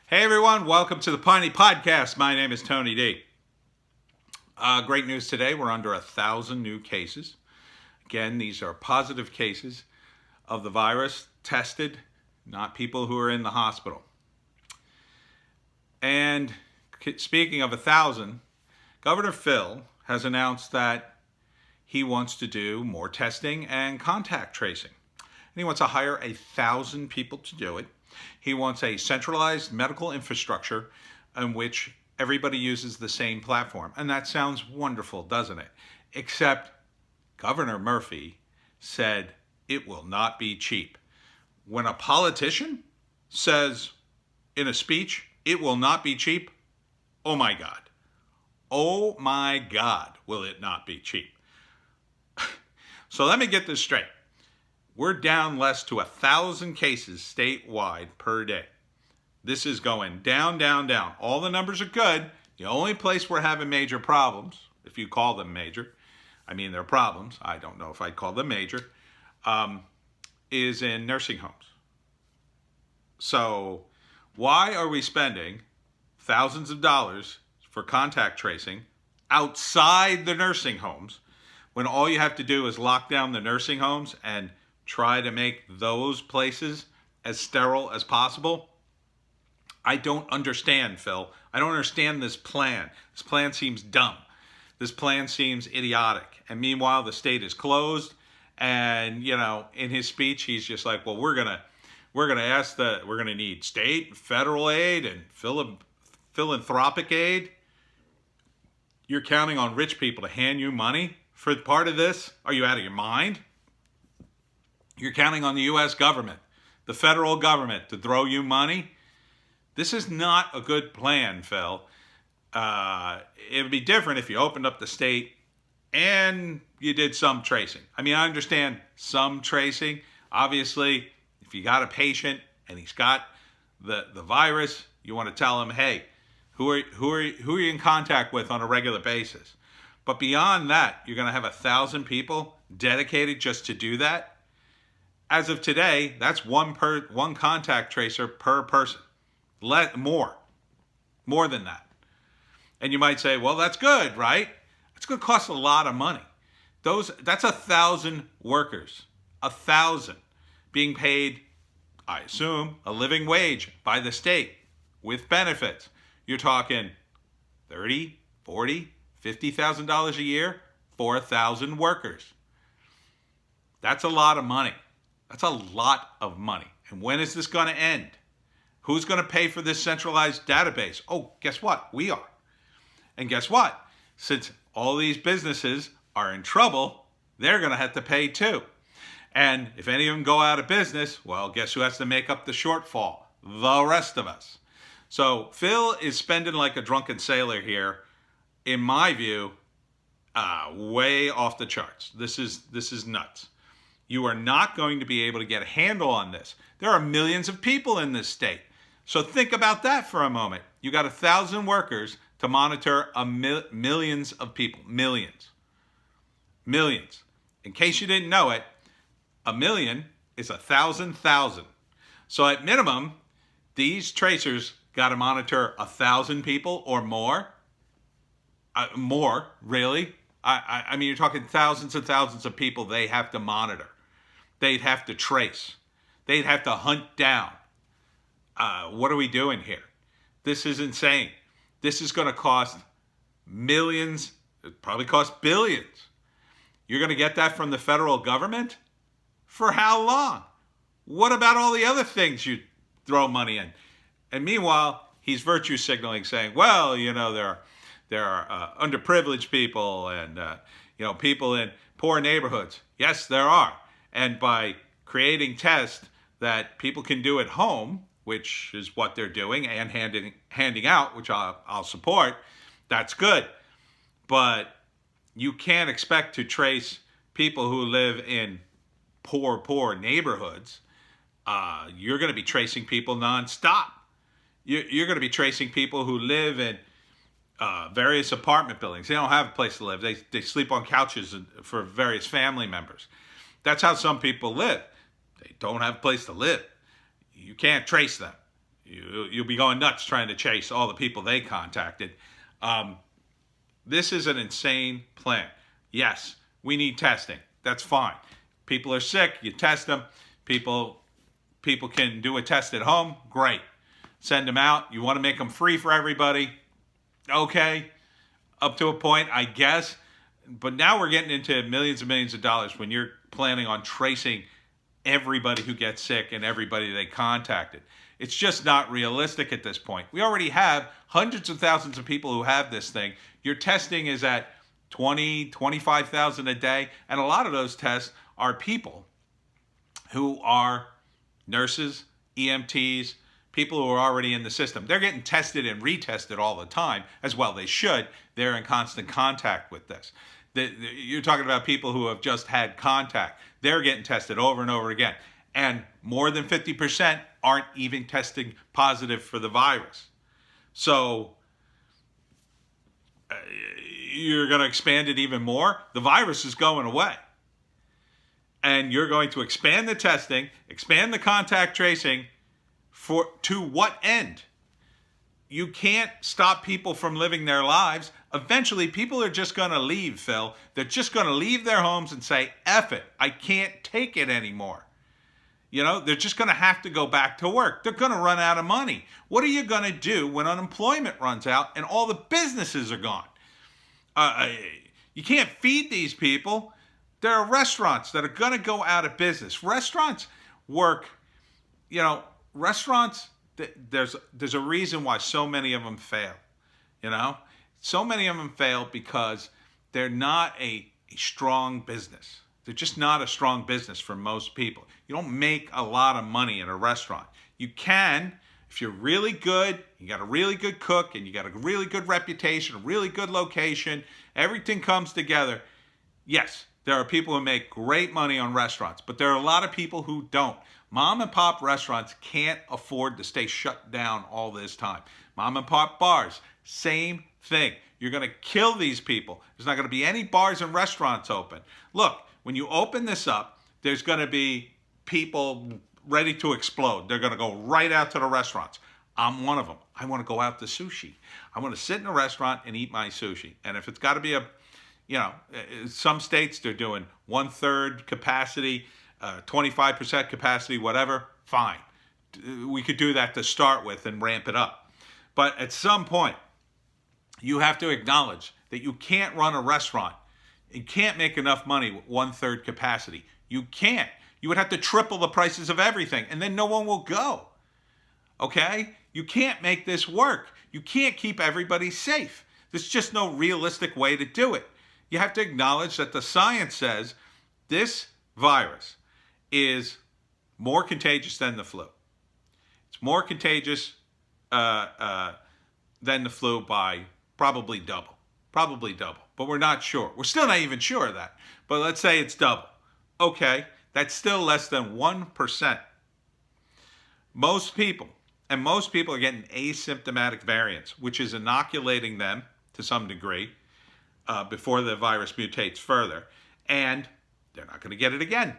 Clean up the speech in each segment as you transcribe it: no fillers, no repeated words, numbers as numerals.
Hey everyone, welcome to the Piney Podcast. My name is Tony D. Great news today. We're under 1,000 new cases. Again, these are positive cases of the virus, tested, not people who are in the hospital. And speaking of 1,000, Governor Phil has announced that he wants to do more testing and contact tracing. And he wants to hire 1,000 people to do it. He wants a centralized medical infrastructure in which everybody uses the same platform. And that sounds wonderful, doesn't it? Except Governor Murphy said it will not be cheap. When a politician says in a speech, it will not be cheap, oh my God. Oh my God, will it not be cheap? So let me get this straight. We're down less to 1,000 cases statewide per day. This is going down, down, down. All the numbers are good. The only place we're having major problems, if you call them major, I mean they're problems, I don't know if I'd call them major, is in nursing homes. So why are we spending thousands of dollars for contact tracing outside the nursing homes when all you have to do is lock down the nursing homes and try to make those places as sterile as possible? I don't understand, Phil. I don't understand this plan. This plan seems dumb. This plan seems idiotic. And meanwhile, the state is closed. And, in his speech, he's just like, well, we're gonna need state, federal aid, and philanthropic aid. You're counting on rich people to hand you money for part of this? Are you out of your mind? You're counting on the U.S. government, the federal government, to throw you money? This is not a good plan, Phil. It would be different if you opened up the state and you did some tracing. I mean, I understand some tracing. Obviously, if you got a patient and he's got the virus, you want to tell him, hey, who are you in contact with on a regular basis? But beyond that, you're going to have 1,000 people dedicated just to do that. As of today, that's one contact tracer per person. More than that. And you might say, well, that's good, right? It's going to cost a lot of money. That's 1,000 workers, 1,000 being paid, I assume, a living wage by the state with benefits. You're talking $30,000, $40,000, $50,000 a year for 1,000 workers. That's a lot of money. That's a lot of money. And when is this going to end? Who's going to pay for this centralized database? Oh, guess what? We are. And guess what? Since all these businesses are in trouble, they're going to have to pay too. And if any of them go out of business, well, guess who has to make up the shortfall? The rest of us. So Phil is spending like a drunken sailor here, in my view, way off the charts. This is nuts. You are not going to be able to get a handle on this. There are millions of people in this state. So think about that for a moment. You got 1,000 workers to monitor millions of people. Millions. In case you didn't know it, a million is 1,000,000. So at minimum, these tracers got to monitor 1,000 people or more. More, really. I mean, you're talking thousands and thousands of people they have to monitor. They'd have to trace. They'd have to hunt down. What are we doing here? This is insane. This is going to cost millions. It probably cost billions. You're going to get that from the federal government? For how long? What about all the other things you throw money in? And meanwhile, he's virtue signaling, saying, well, there are underprivileged people and people in poor neighborhoods. Yes, there are. And by creating tests that people can do at home, which is what they're doing, and handing out, which I'll support, that's good. But you can't expect to trace people who live in poor neighborhoods. You're going to be tracing people nonstop. You're going to be tracing people who live in various apartment buildings. They don't have a place to live. They sleep on couches for various family members. That's how some people live. They don't have a place to live. You can't trace them. You'll be going nuts trying to chase all the people they contacted. This is an insane plan. Yes, we need testing. That's fine. People are sick, you test them. People can do a test at home. Great. Send them out. You want to make them free for everybody? Okay. Up to a point, I guess. But now we're getting into millions and millions of dollars when you're planning on tracing everybody who gets sick and everybody they contacted. It's just not realistic at this point. We already have hundreds of thousands of people who have this thing. Your testing is at 20, 25,000 a day. And a lot of those tests are people who are nurses, EMTs, people who are already in the system. They're getting tested and retested all the time, as well they should. They're in constant contact with this. You're talking about people who have just had contact. They're getting tested over and over again. And more than 50% aren't even testing positive for the virus. So you're going to expand it even more? The virus is going away. And you're going to expand the testing, expand the contact tracing, to what end? You can't stop people from living their lives. Eventually, people are just going to leave, Phil. They're just going to leave their homes and say, F it, I can't take it anymore. They're just going to have to go back to work. They're going to run out of money. What are you going to do when unemployment runs out and all the businesses are gone? You can't feed these people. There are restaurants that are going to go out of business. Restaurants work, restaurants, there's a reason why so many of them fail, So many of them fail because they're not a strong business. They're just not a strong business for most people. You don't make a lot of money in a restaurant. You can, if you're really good, you got a really good cook, and you got a really good reputation, a really good location, everything comes together. Yes, there are people who make great money on restaurants, but there are a lot of people who don't. Mom and pop restaurants can't afford to stay shut down all this time. Mom and pop bars, same thing. You're going to kill these people. There's not going to be any bars and restaurants open. Look, when you open this up, there's going to be people ready to explode. They're going to go right out to the restaurants. I'm one of them. I want to go out to sushi. I want to sit in a restaurant and eat my sushi. And if it's got to be some states they're doing 1/3 capacity, 25% capacity, whatever, fine. We could do that to start with and ramp it up. But at some point, you have to acknowledge that you can't run a restaurant. You can't make enough money with 1/3 capacity. You can't. You would have to triple the prices of everything, and then no one will go. Okay? You can't make this work. You can't keep everybody safe. There's just no realistic way to do it. You have to acknowledge that the science says this virus is more contagious than the flu. It's more contagious than the flu by probably double. But we're not sure. We're still not even sure of that. But let's say it's double. Okay, that's still less than 1%. Most people are getting asymptomatic variants, which is inoculating them to some degree before the virus mutates further. And they're not going to get it again,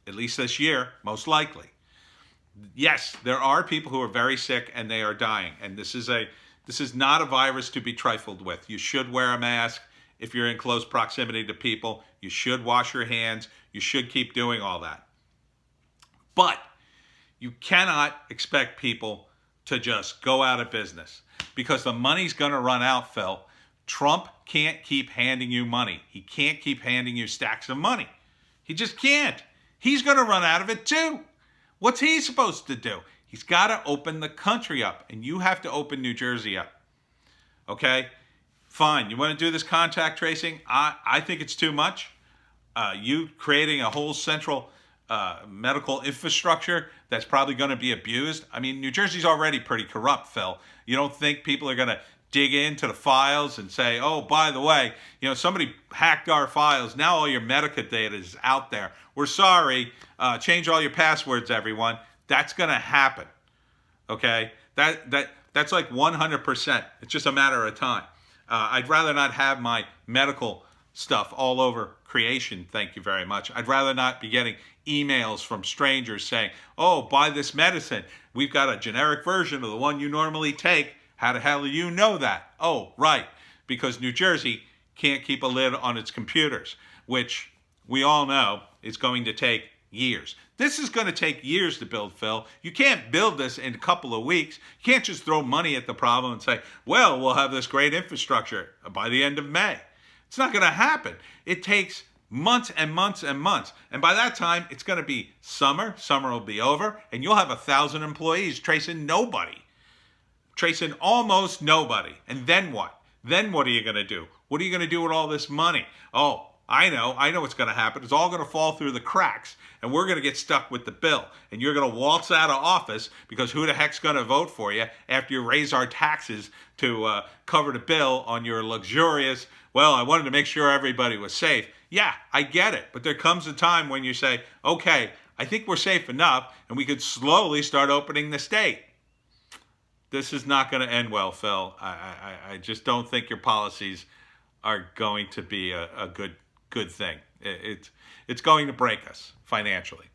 at least this year, most likely. Yes, there are people who are very sick and they are dying. And this is not a virus to be trifled with. You should wear a mask if you're in close proximity to people. You should wash your hands. You should keep doing all that. But you cannot expect people to just go out of business because the money's going to run out, Phil. Trump can't keep handing you money. He can't keep handing you stacks of money. He just can't. He's going to run out of it too. What's he supposed to do? He's got to open the country up, and you have to open New Jersey up. Okay? Fine. You want to do this contact tracing? I think it's too much. You creating a whole central medical infrastructure that's probably going to be abused. I mean, New Jersey's already pretty corrupt, Phil. You don't think people are going to dig into the files and say, oh, by the way, somebody hacked our files. Now all your Medicaid data is out there. We're sorry. Change all your passwords, everyone. That's going to happen. Okay? That's like 100%. It's just a matter of time. I'd rather not have my medical stuff all over creation, thank you very much. I'd rather not be getting emails from strangers saying, oh, buy this medicine. We've got a generic version of the one you normally take. How the hell do you know that? Oh, right, because New Jersey can't keep a lid on its computers, which we all know is going to take years. This is going to take years to build, Phil. You can't build this in a couple of weeks. You can't just throw money at the problem and say, well, we'll have this great infrastructure by the end of May. It's not going to happen. It takes months and months and months. And by that time, it's going to be summer. Summer will be over, and you'll have 1,000 employees tracing nobody. Tracing almost nobody. And then what? Then what are you going to do? What are you going to do with all this money? Oh, I know what's going to happen. It's all going to fall through the cracks, and we're going to get stuck with the bill. And you're going to waltz out of office because who the heck's going to vote for you after you raise our taxes to cover the bill on your luxurious, well, I wanted to make sure everybody was safe. Yeah, I get it. But there comes a time when you say, okay, I think we're safe enough, and we could slowly start opening the state. This is not going to end well, Phil. I just don't think your policies are going to be a good thing. It's going to break us financially.